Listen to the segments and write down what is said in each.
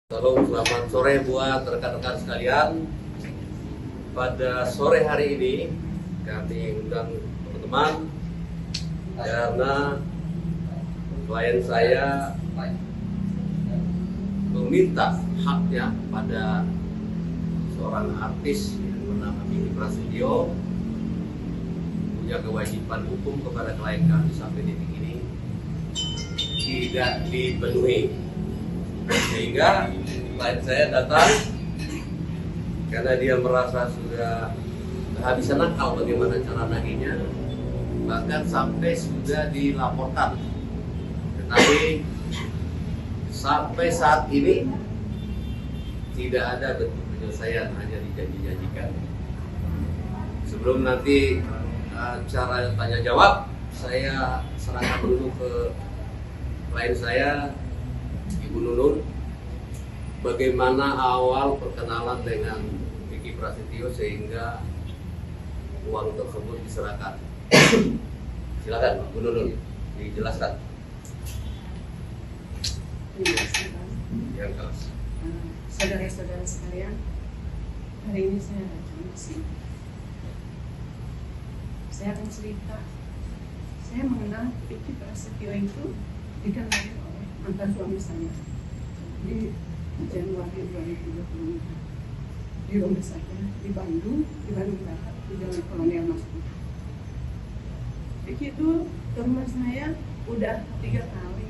Halo, selamat sore buat rekan-rekan sekalian. Pada sore hari ini kami undang teman-teman karena klien saya meminta haknya pada seorang artis yang bernama Vicky Prasetyo, punya kewajiban hukum kepada klien kami sampai detik ini tidak dipenuhi. Sehingga klien saya datang karena dia merasa sudah kehabisan akal bagaimana cara nagihnya, bahkan sampai sudah dilaporkan. Tetapi sampai saat ini tidak ada bentuk penyelesaian, hanya dijanji-janjikan. Sebelum nanti cara tanya jawab, saya serahkan dulu ke klien saya, Ibu Nunun, bagaimana awal perkenalan dengan Vicky Prasetyo sehingga uang tersebut diserahkan. Silakan Bu Nunun, dijelaskan. Yang keras. Saudara-saudara sekalian, hari ini saya datang ke sini. Saya akan cerita. Saya mengenal Vicky Prasetyo itu dikenal oleh mantan suami saya di Januari 2020 di rumah saya di Bandung Barat, di Jalan Kolonel Masuk. Vicky itu ke rumah saya udah 3 kali,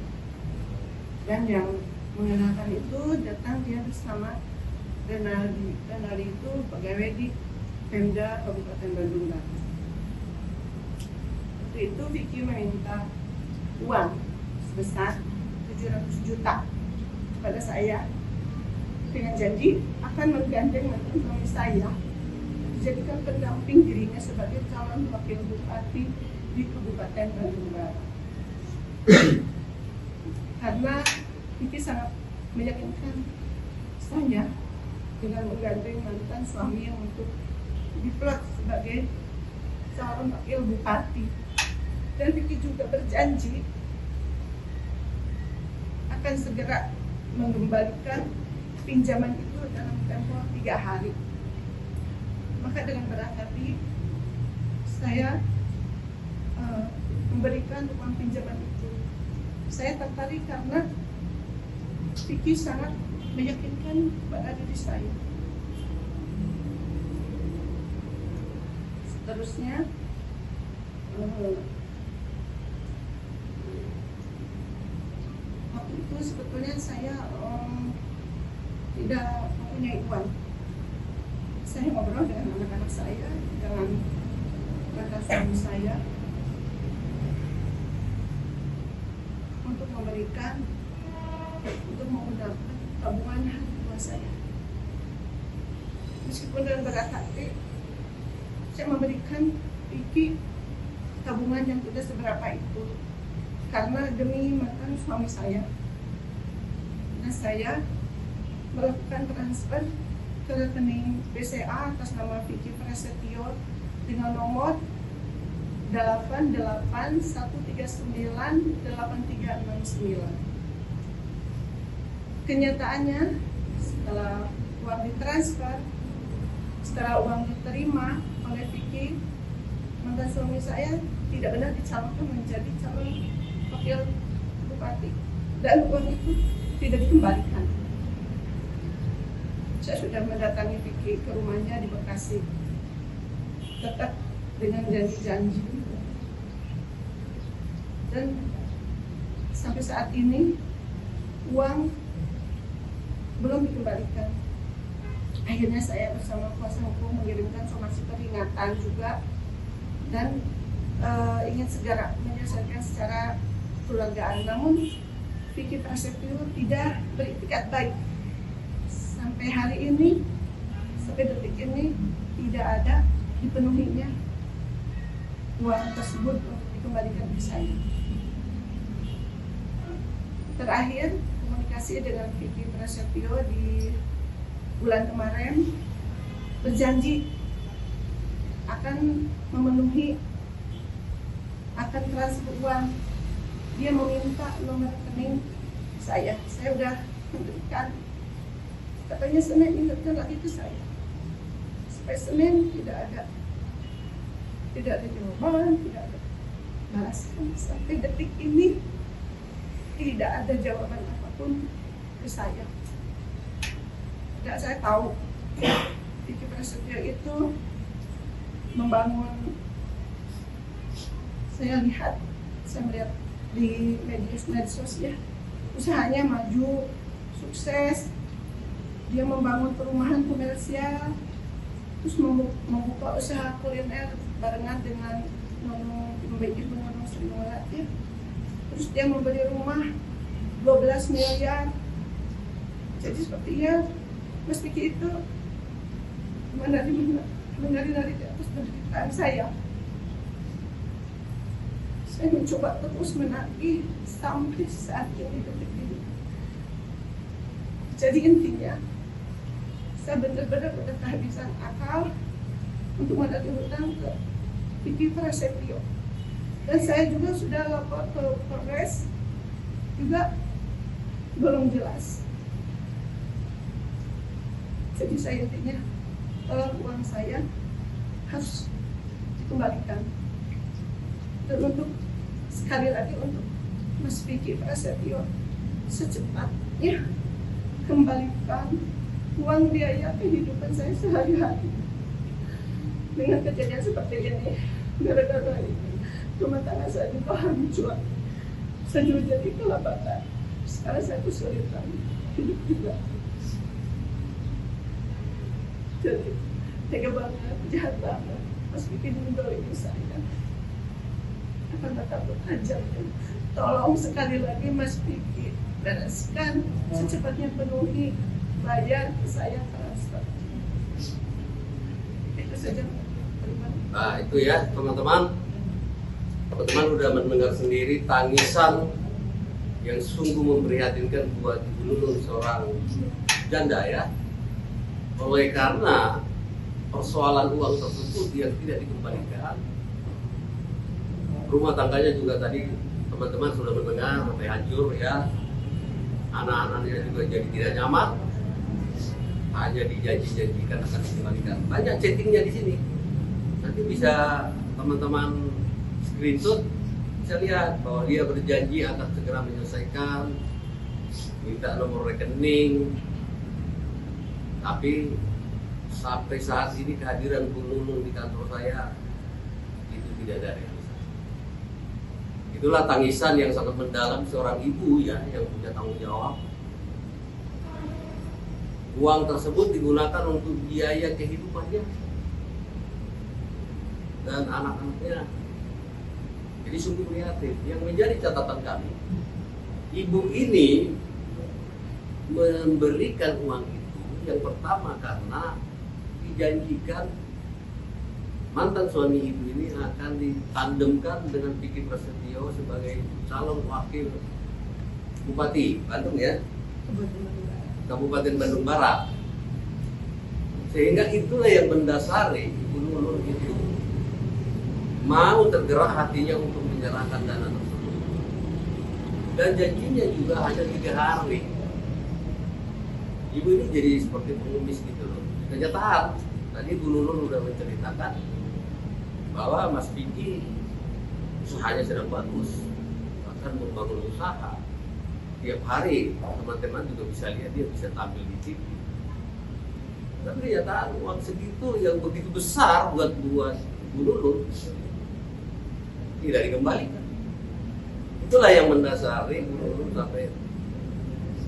dan yang mengenalkan itu datang dia bersama Renaldi itu pegawai di Pemda Kabupaten Bandung Barat. Waktu itu Vicky meminta uang sebesar 700 juta kepada saya dengan janji akan menggandeng mantan suami saya dijadikan pendamping dirinya sebagai calon wakil bupati di Kabupaten Bandung Barat. Karena Vicky sangat meyakinkan saya dengan menggandeng mantan suami yang untuk diplot sebagai calon wakil bupati, dan Vicky juga berjanji akan segera mengembalikan pinjaman itu dalam tempo 3 hari. Maka dengan berat hati saya memberikan uang pinjaman itu. Saya tertarik karena Vicky sangat meyakinkan pada diri saya. Seterusnya waktu itu sebetulnya saya tidak mempunyai uang. Saya ngobrol dengan anak-anak saya, dengan mantan suami saya, untuk memberikan, untuk menggunakan tabungan hari tua saya. Meskipun dengan berat hati, saya memberikan Vicky tabungan yang tidak seberapa itu, karena demi mantan suami saya. Nah, saya melakukan transfer ke rekening BCA atas nama Vicky Prasetyo dengan nomor 88139839. Kenyataannya setelah uang ditransfer, setelah uang diterima oleh Vicky, mantan suami saya tidak benar dicalonkan menjadi calon wakil bupati, dan uang itu tidak dikembalikan. Saya sudah mendatangi Vicky ke rumahnya di Bekasi, tetap dengan janji-janji, dan sampai saat ini uang belum dikembalikan. Akhirnya saya bersama kuasa hukum mengirimkan somasi peringatan juga, dan ingin segera menyelesaikan secara keluargaan. Namun Vicky Prasetyo tidak beritikat baik. Sampai hari ini, sampai detik ini, tidak ada dipenuhinya uang tersebut untuk dikembalikan ke saya. Terakhir komunikasi dengan Vicky Prasetyo di bulan kemarin, berjanji akan memenuhi, akan transfer uang. Dia meminta nomor rekening saya sudah memberikan Katanya Senin ingatkan lagi ke saya. Sampai Senin tidak ada jawaban, tidak ada balasan. Sampai detik ini tidak ada jawaban apapun ke saya. Tidak, saya tahu Vicky Prasetyo itu membangun. Saya melihat di medsos ya, usahanya maju, sukses. Dia membangun perumahan komersial, terus membuka usaha kuliner barengan dengan Ibu Nono Sri Mulyati. Terus dia membeli rumah 12 miliar. Jadi sepertinya Mas Vicky itu menari di atas penderitaan saya. Saya mencoba terus menagih sampai saat ini, detik ini. Jadi intinya, saya benar-benar udah kehabisan akal untuk menagih hutang ke Vicky Prasetyo. Dan saya juga sudah lapor ke Polres, juga belum jelas. Jadi saya intinya, tolong uang saya harus dikembalikan. Dan untuk sekali lagi untuk Mas Vicky Prasetyo, secepatnya kembalikan uang biaya kehidupan saya sehari-hari. Dengan kejadian seperti ini, gara-gara ini rumah tangga saya juga hancur. Saya juga jadi kelabakan. Sekarang saya kesulitan hidup juga. Jadi tega banget, jahat banget. Mas Vicky mendolimi saya. Akan takut aja. Tolong sekali lagi Mas Vicky bereskan, secepatnya penuhi, bayar ke saya transfer. Itu saja. Nah itu ya teman-teman udah mendengar sendiri tangisan yang sungguh memprihatinkan buat Ibu Nunung, seorang janda ya. Oleh karena persoalan uang tersebut yang tidak dikembalikan, rumah tangganya juga tadi teman-teman sudah mendengar sampai hancur ya. Anak-anaknya juga jadi tidak nyaman, hanya dijanji-janjikan akan dikembalikan. Banyak chattingnya di sini. Nanti bisa teman-teman screenshot, bisa lihat bahwa dia berjanji akan segera menyelesaikan, minta nomor rekening. Tapi sampai saat ini kehadiran Bu Nunung di kantor saya itu tidak ada realisasi. Itulah tangisan yang sangat mendalam seorang ibu ya, yang punya tanggung jawab. Uang tersebut digunakan untuk biaya kehidupannya dan anak-anaknya. Jadi sungguh prihatin. Yang menjadi catatan kami, ibu ini memberikan uang itu yang pertama karena dijanjikan mantan suami ibu ini akan ditandemkan dengan Vicky Prasetyo sebagai calon wakil Bupati Bandung ya, Kabupaten Bandung Barat. Sehingga itulah yang mendasari Ibu Nunung itu mau tergerak hatinya untuk menyerahkan dana tersebut. Dan janjinya juga hanya 3 hari. Ibu ini jadi seperti pengemis gitu loh. Kenyataan, tadi Bu Nunung udah menceritakan bahwa Mas Vicky usahanya sedang bagus, bahkan membangun usaha. Tiap hari teman-teman juga bisa lihat dia bisa tampil di TV. Tapi kenyataan uang segitu yang begitu besar buat Bu Nunung tidak dikembalikan. Itulah yang mendasari Bu Nunung sampai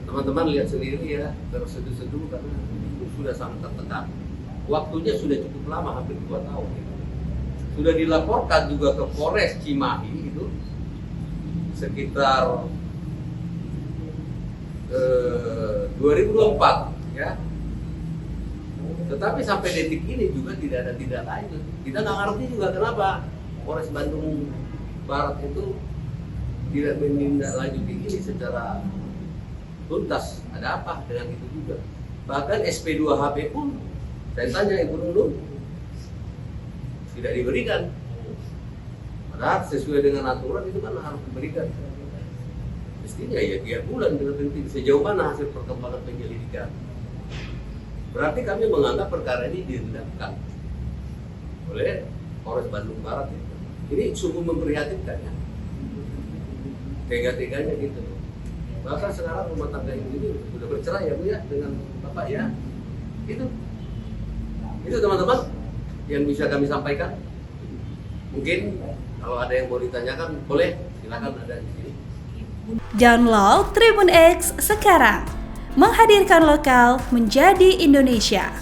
teman-teman lihat sendiri ya, terseduh-seduh karena itu sudah sangat tertekan. Waktunya sudah cukup lama, hampir 2 tahun. Sudah dilaporkan juga ke Polres Cimahi itu sekitar 2024 ya. Tetapi sampai detik ini juga tidak ada tindak lanjut. Kita nggak ngerti juga kenapa Polres Bandung Barat itu tidak menindaklanjuti ini secara tuntas. Ada apa dengan itu juga? Bahkan SP2HP pun saya tanya Ibu Nunung tidak diberikan. Padahal sesuai dengan aturan itu kan harus diberikan. Mestinya ya 3 bulan kita penting. Sejauh mana hasil perkembangan penyelidikan? berarti kami menganggap perkara ini direndahkan oleh Polres Bandung Barat. Ini sungguh memprihatinkan ya, tega-teganya gitu. Bahkan sekarang rumah tangga ibu ini sudah bercerai ya Bu ya dengan bapak ya. Itu teman-teman yang bisa kami sampaikan. Mungkin kalau ada yang mau ditanyakan boleh, silakan ada di sini. Download Tribun X sekarang, menghadirkan lokal menjadi Indonesia.